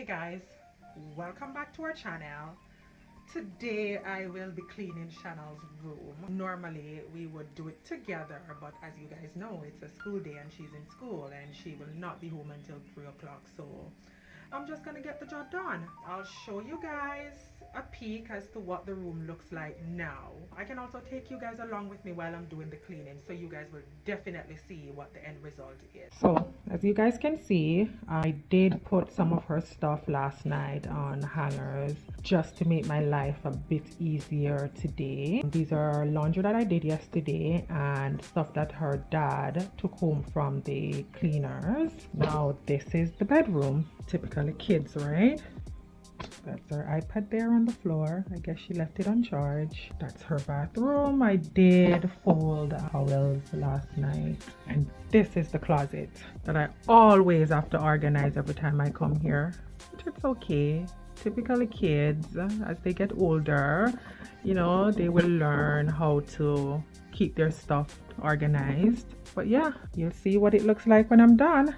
Hey guys, welcome back to our channel. Today I will be cleaning Shanal's room. Normally we would do it together, but as you guys know, it's a school day and she's in school and she will not be home until 3 o'clock. So I'm just gonna get the job done. I'll show you guys a peek as to what the room looks like now. I can also take you guys along with me while I'm doing the cleaning, so you guys will definitely see what the end result is. So as you guys can see, I did put some of her stuff last night on hangers just to make my life a bit easier today. These are laundry that I did yesterday and stuff that her dad took home from the cleaners. Now this is the bedroom. Typically kids, right? That's her iPad there on the floor. I guess she left it on charge. That's her bathroom. I did fold towels last night. And this is the closet that I always have to organize every time I come here. But it's okay. Typically kids, as they get older, you know, they will learn how to keep their stuff organized. But yeah, you'll see what it looks like when I'm done.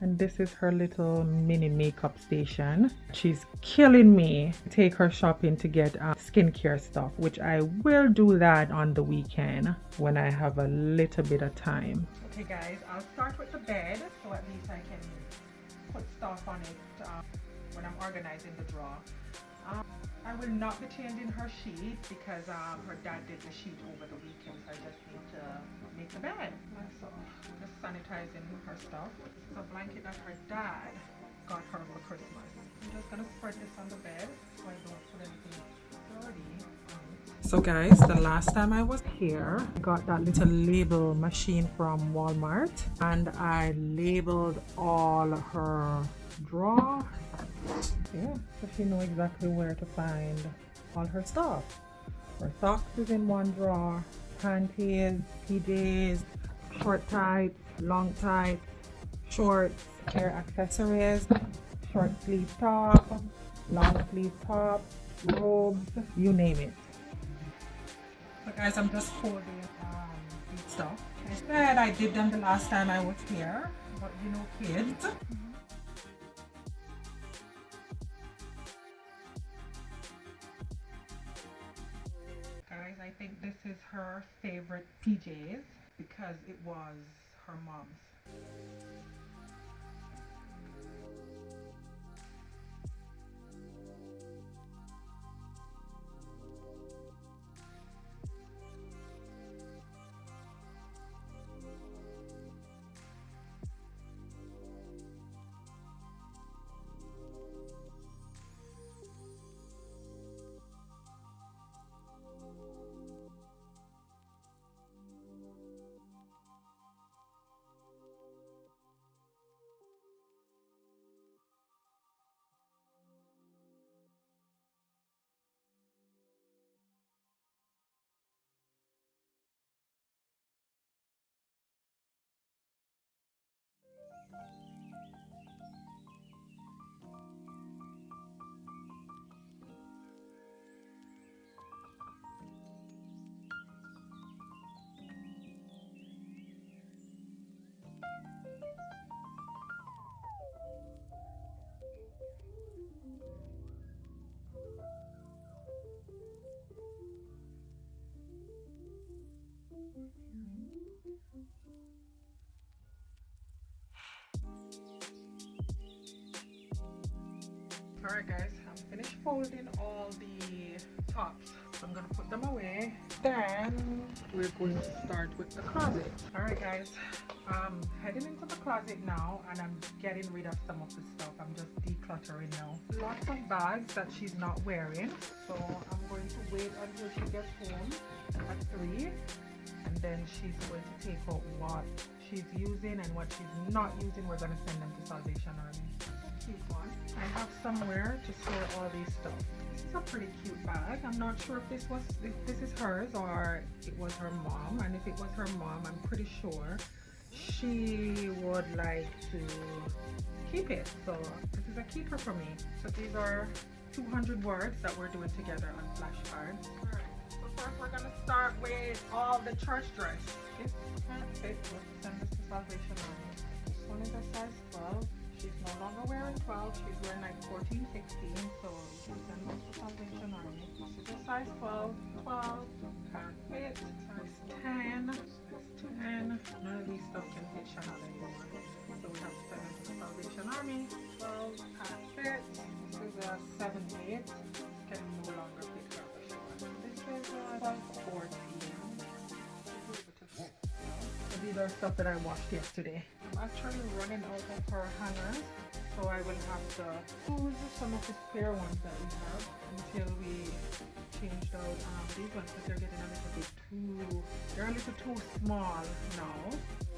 And this is her little mini makeup station. She's killing me. Take her shopping to get skincare stuff, which I will do that on the weekend when I have a little bit of time. Okay guys, I'll start with the bed so at least I can put stuff on it when I'm organizing the drawer. I will not be changing her sheet because her dad did the sheet over the weekend, so I just need to make the bed. So just sanitizing her stuff. This is a blanket that her dad got her for Christmas. I'm just gonna spread this on the bed so I don't put anything dirty on it. So guys, the last time I was here, I got that little label machine from Walmart and I labeled all her drawers. Yeah, so she knows exactly where to find all her stuff. Her socks is in one drawer, panties, PJs, short tights, long tights, shorts, hair accessories, short sleeve top, long sleeve top, robes, you name it. So guys, I'm just folding these stuff. I said I did them the last time I was here, but you know kids. Guys, I think this is her favorite PJs because it was her mom's. Alright guys, I'm finished folding all the tops. I'm gonna put them away. Then we're going to start with the closet. Alright guys, I'm heading into the closet now and I'm getting rid of some of the stuff. I'm just decluttering now. Lots of bags that she's not wearing. So I'm going to wait until she gets home at 3. And then she's going to take out what she's using and what she's not using. We're going to send them to Salvation Army. Cute one. I have somewhere to store all these stuff. This is a pretty cute bag. I'm not sure if this is hers or it was her mom. And if it was her mom, I'm pretty sure she would like to keep it. So this is a keeper for me. So these are 200 words that we're doing together on flashcards. Alright, so first we're gonna start with all the church dress. This can't fit. We'll send this to Salvation Army. This one is a size 12. She's no longer wearing 12, she's wearing 14, 16, so you can send those to Salvation Army. This is a size 12, 12, can't fit, size 10, size 10. None of these stuff can fit Shanal anymore. So we have to send them to the Salvation Army. 12, can't fit. This is a 7, 8, can no longer fit her for sure. This is a 14. So these are stuff that I washed yesterday. I'm actually running out of her hangers, so I will have to use some of the spare ones that we have until we changed out these ones, because they're getting a little bit too, they're a little too small now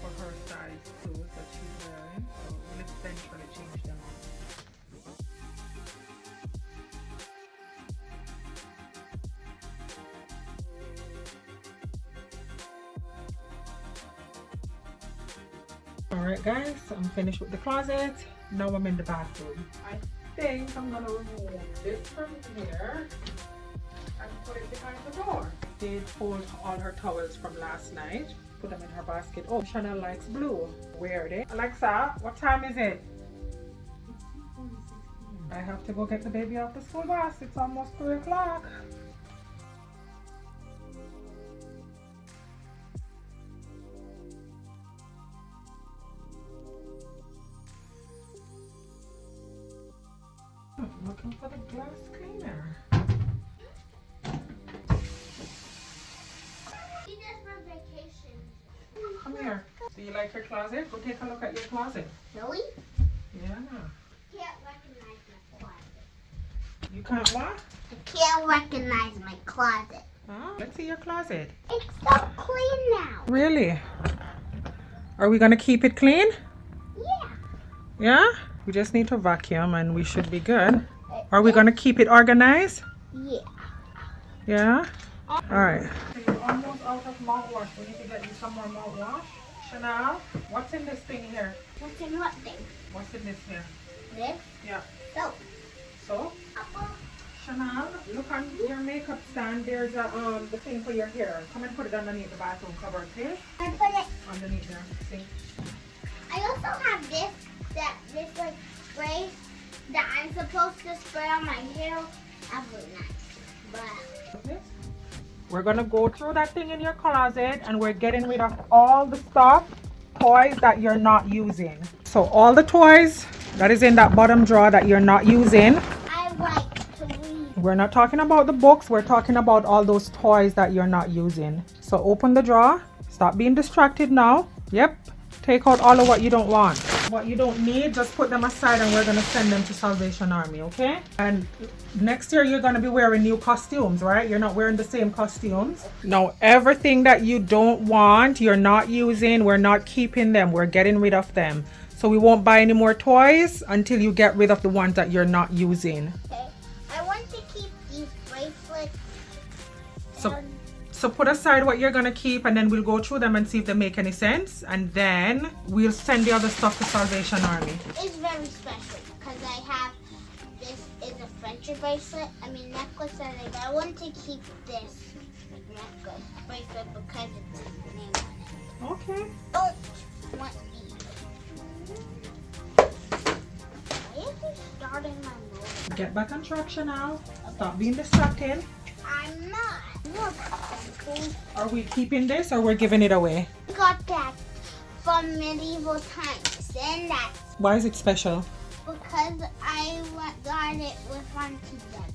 for her size clothes that she's wearing, so we'll eventually change them out. Alright guys, I'm finished with the closet. Now I'm in the bathroom. I think I'm gonna remove this from here and put it behind the door. Did fold all her towels from last night, put them in her basket. Oh, Shanal likes blue. Wear it. Alexa, what time is it? I have to go get the baby off the school bus. It's almost 3 o'clock. I'm looking for the glass cleaner. She just for vacation. Come here. Do you like your closet? Go take a look at your closet. Really? Yeah. Can't recognize my closet. You can't what? I can't recognize my closet. Oh, let's see your closet. It's so clean now. Really? Are we gonna keep it clean? Yeah. Yeah? We just need to vacuum and we should be good. Are we gonna keep it organized? Yeah. Yeah? Alright. You're almost out of mouthwash. We need to get you some more mouthwash. Shanal, what's in this thing here? What's in what thing? What's in this here? This? Yeah. Soap. So? Shanal, look on your makeup stand. There's a the thing for your hair. Come and put it underneath the bathroom cover, please. I put it. Underneath there. See? I also have this like spray that I'm supposed to spray on my hair every night. But we're gonna go through that thing in your closet and we're getting rid of all the stuff, toys that you're not using. So all the toys that is in that bottom drawer that you're not using. I like to read. We're not talking about the books, we're talking about all those toys that you're not using. So open the drawer, stop being distracted now. Yep, take out all of what you don't want. What you don't need, just put them aside and we're going to send them to Salvation Army, okay? And next year you're going to be wearing new costumes, right? You're not wearing the same costumes. Now, everything that you don't want, you're not using, we're not keeping them. We're getting rid of them. So we won't buy any more toys until you get rid of the ones that you're not using. Okay. I want to keep these bracelets. So put aside what you're gonna keep and then we'll go through them and see if they make any sense, and then we'll send the other stuff to Salvation Army. It's very special because I have this is a friendship bracelet. I mean necklace, and I want to keep this necklace bracelet because it's his name on it. Okay. Don't want these. Why is he starting my motor? Get back on traction now. Stop being distracted. I'm not. Look, Are we keeping this or we're giving it away? I got that from medieval times, and that's Why is it special? because I got it with Auntie Debbie.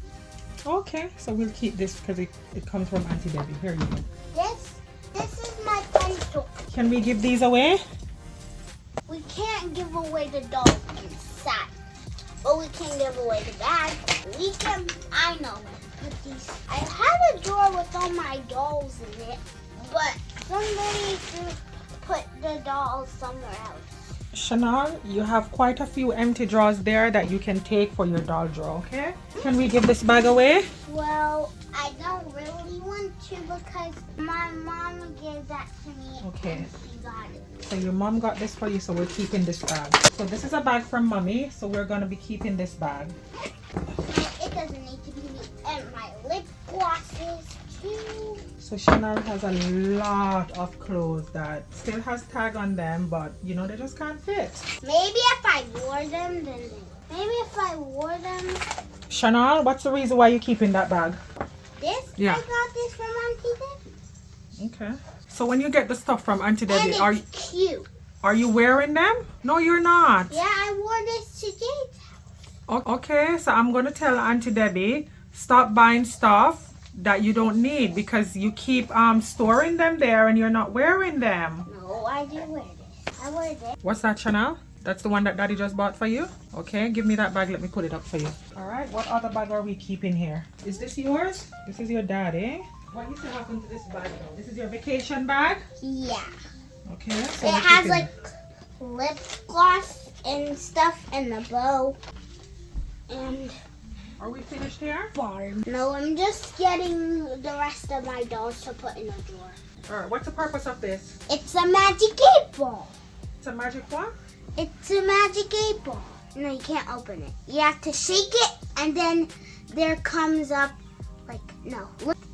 Okay, so we'll keep this because it comes from Auntie Debbie. Here you go. This is my pencil. Can we give these away? We can't give away the dolls inside, but we can give away the bag. We can. I know. Put these. I had a drawer with all my dolls in it, but somebody put the dolls somewhere else. Shanal, you have quite a few empty drawers there that you can take for your doll drawer, okay? Can we give this bag away? Well, I don't really want to because my mom gave that to me. Okay. And she got it. So your mom got this for you, so we're keeping this bag. So this is a bag from mommy, so we're gonna be keeping this bag. It doesn't need to be me. And my lip glosses too. So Shanal has a lot of clothes that still has tag on them, but you know, they just can't fit. Maybe if I wore them, then they Maybe if I wore them. Shanal, what's the reason why you're keeping that bag? This? Yeah. I got this from Auntie Debbie. Okay. So when you get the stuff from Auntie And Debbie, it's cute. are you wearing them? No, you're not. Yeah, I wore this to Jade's house. Okay, so I'm going to tell Auntie Debbie, stop buying stuff that you don't need because you keep storing them there and you're not wearing them. No, I do wear this. I wear this. What's that, Chanel? That's the one that Daddy just bought for you? Okay, give me that bag. Let me put it up for you. All right, what other bag are we keeping here? Is this yours? This is your daddy. What used to happen to this bag though? This is your vacation bag? Yeah. Okay. So It we're has keeping like lip gloss and stuff and the bow. And Are we finished here? barn. No, I'm just getting the rest of my dolls to put in a drawer. All right, what's the purpose of this? It's a magic 8-ball. It's a magic what? It's a magic 8-ball. No, you can't open it. You have to shake it, and then there comes up, like, no.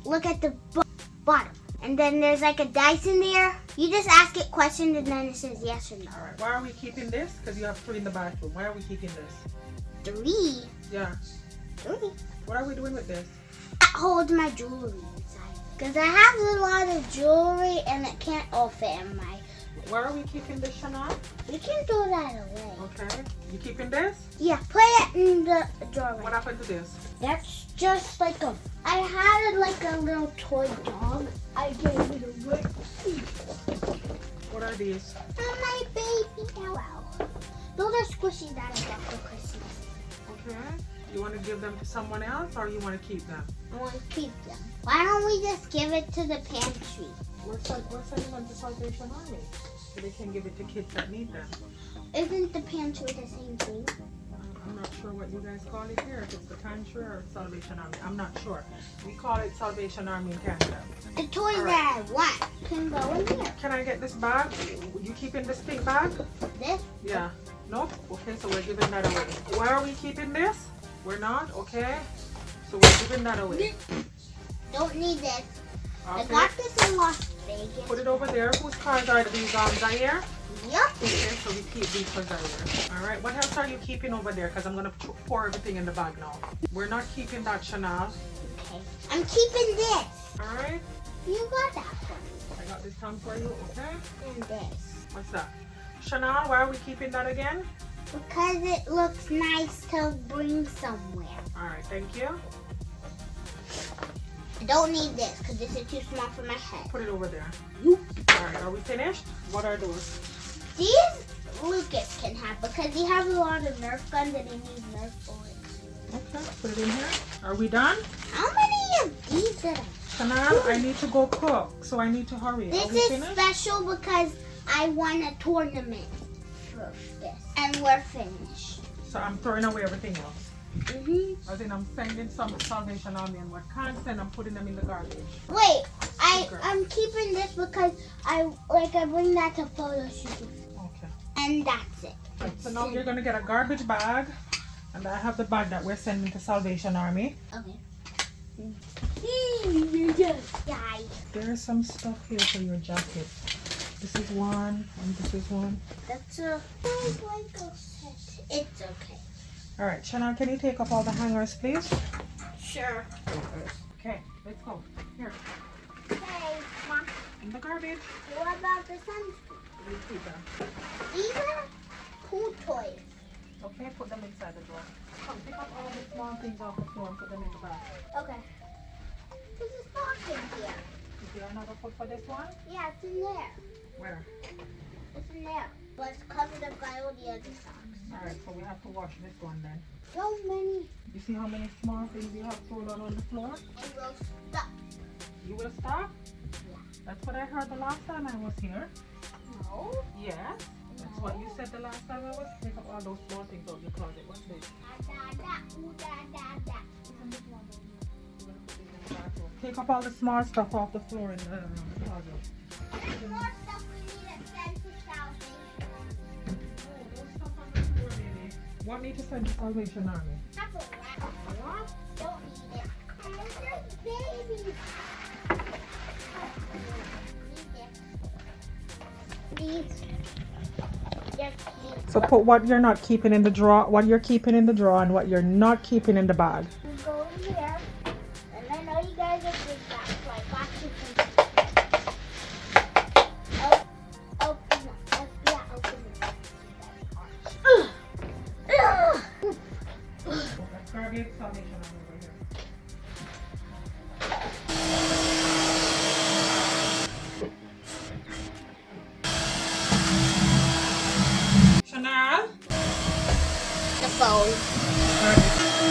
Look at the bottom. And then there's like a dice in there. You just ask it questions, and then it says yes or no. All right, why are we keeping this? Because you have 3 in the bathroom. Why are we keeping this? 3? Yeah. 3? What are we doing with this? That holds my jewelry inside. Because I have a lot of jewelry, and it can't all fit in my... Why are we keeping this, Shanal? You can throw that away. Okay. You keeping this? Yeah, put it in the drawer. What happened to this? That's just like a... I had like a little toy dog. I gave it away. What are these? My baby. Hello. Those are squishies that I got for Christmas. Okay. You want to give them to someone else or you want to keep them? I want to keep them. Why don't we just give it to the pantry? We're sending them to Salvation Army so they can give it to kids that need them. Isn't the pantry the same thing? I'm not sure what you guys call it here, if it's the pantry or Salvation Army. I'm not sure. We call it Salvation Army in Canada. The toys that I want can go in here. Can I get this bag? You keeping this pink bag? This? Yeah. Nope. Okay, so we're giving that away. Why are we keeping this? We're not? Okay. So we're giving that away. Don't need this. I Okay. got this in Las Vegas. Put it over there. Whose cars are these Zaire? Yup. Okay, so we keep these for Zaire. All right. What else are you keeping over there? Because I'm going to pour everything in the bag now. We're not keeping that, Shanal. Okay. I'm keeping this. All right. You got that for me. I got this time for you. Okay. And this. What's that? Shanal, why are we keeping that again? Because it looks nice to bring somewhere. All right. Thank you. I don't need this because this is too small for my head. Put it over there. Yoop. All right. Are we finished? What are those? These Lucas can have because he has a lot of Nerf guns and he needs Nerf bullets. Okay. Put it in here. Are we done? How many of these did I? Shanal, I need to go cook, so I need to hurry. This Are we is finished? special because I won a tournament for this. And we're finished. So I'm throwing away everything else. Mm-hmm. As in I'm sending some to Salvation Army and what can't send, I'm putting them in the garbage. Wait, Okay. I'm keeping this because I bring that to photo shoot. Okay. And that's it. Right, so now you're going to get a garbage bag. And I have the bag that we're sending to Salvation Army. Okay. Die. There's some stuff here for your jacket. This is one, and this is one. That's a Lego set. It's okay. All right, Shanal, can you take up all the hangers, please? Sure. Okay, let's go. Here, Okay. come on, in the garbage. What about the sunscreen? We keep them. These are cool toys. Okay, put them inside the drawer. Come, pick up all the small things off the floor and put them in the bag. Okay. There's a sock in here. Is there another foot for this one? Yeah, it's in there. Where? It's in there. But it's covered up by all the other socks. All right, so we have to wash this one then. So many. You see how many small things you have thrown on the floor? And we'll stop. You will stop? Yeah. That's what I heard the last time I was here. No. Yes. That's what you said the last time I was. Pick up all those small things out of your closet. What's this? Take up all the small stuff off the floor in the closet. There's more stuff we need to send to Salvation. Oh, those stuff on the floor, baby. Want me to send to Salvation Army? That's a wrap. What? Don't need it. It's just babies. Need it. These just keep. So put what you're not keeping in the drawer, what you're keeping in the drawer, and what you're not keeping in the bag. We go in here, and I know you guys are big back, so I got you some. Open it. Yeah, open it. Let's grab your foundation over here. Shanal? The phone.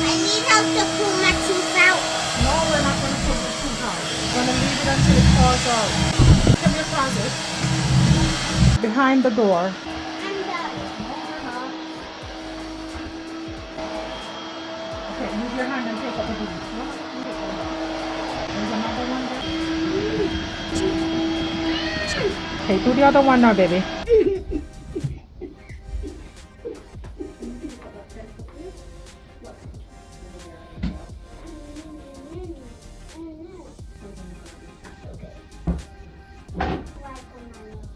I need help to pull my tooth out. No, we're not going to put the tooth out. We're going to leave it until it falls out. Come your closet. Behind the door. I'm done. Okay, move your hand and take up the boot. No, move it over. There's another one there. Okay, do the other one now, baby.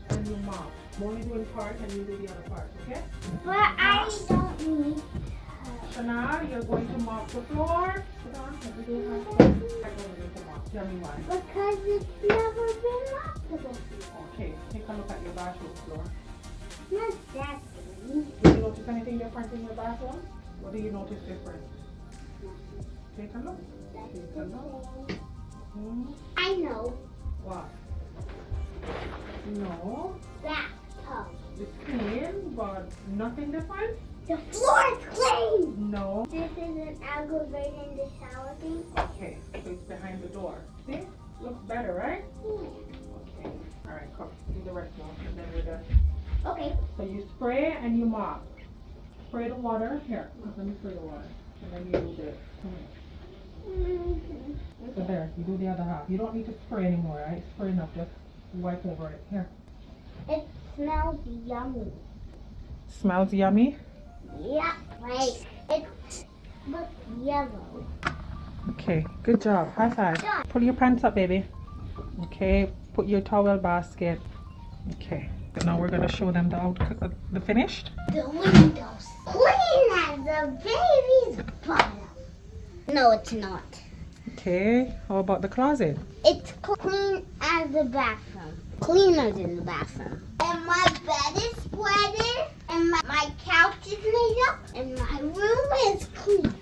And you mop. I'm only doing part and you do the other part, okay? But I don't need. Shanal, you're going to mop the floor. Put on. Let me do it. I'm going to mop. Tell me why. Because it's never been lockable. Okay, take a look at your bathroom floor. Not that thing. Do you notice anything different in your bathroom? What do you notice different? Take a look. Take a look. I know. What? No. Bathtub. It's clean, but nothing different? The floor is clean. No. This isn't aggravating the shower thing. Okay, so it's behind the door. See? Looks better, right? Yeah. Okay. Alright, come. Do the rest now, and then we're done. Okay. So you spray and you mop. Spray the water. Here, let me spray the water. And then you do this. Come here. So there, you do the other half. You don't need to spray anymore, right? Spray enough, just wipe over it. Here. It smells yummy. Smells yummy? Yeah, right. It looks yellow. Okay, good job. High five. Done. Pull your pants up, baby. Okay, put your towel basket. Okay, so now we're gonna show them the finished. The windows clean as a baby's bottom. No, it's not. Okay, how about the closet? It's clean as the bathroom. Cleaner than the bathroom. And my bed is spreaded. And my couch is made up. And my room is clean.